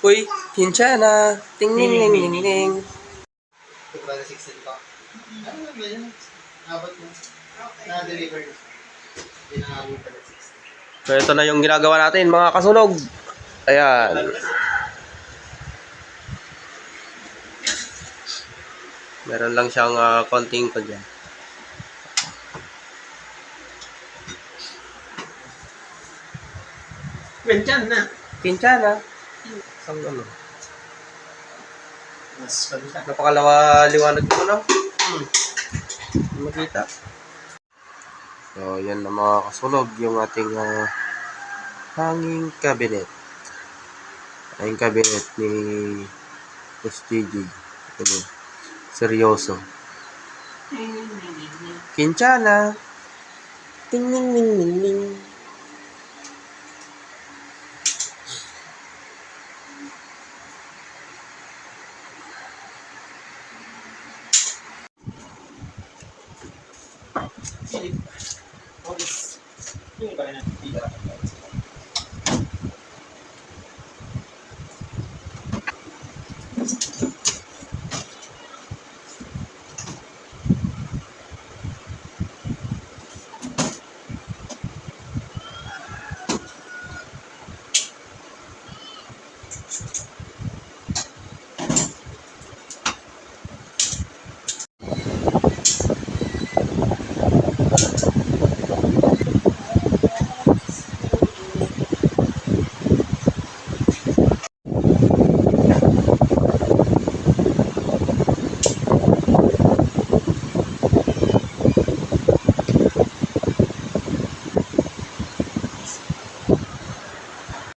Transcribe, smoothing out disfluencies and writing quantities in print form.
Uy, Kinchana. Ting ning ning ning ning. February 16 pa. Ano ba yun? Abot mo. Na-deliver. Hindi na-abot pa ng 16. So, ito na yung ginagawa natin, mga kasunog. Ayan. Meron lang siyang konting ko dyan. Kwentyan na. Kinchana. Isang ano. Mas pagkita. Napakalawa liwanag ko na. Makita. So, yan na mga kasunog. Yung ating hanging cabinet. Hanging cabinet ni SGG. Ito, seryoso. Kinchana. Ting ning ning ning ning. Philip. Boris. Yung iba rin ang tita.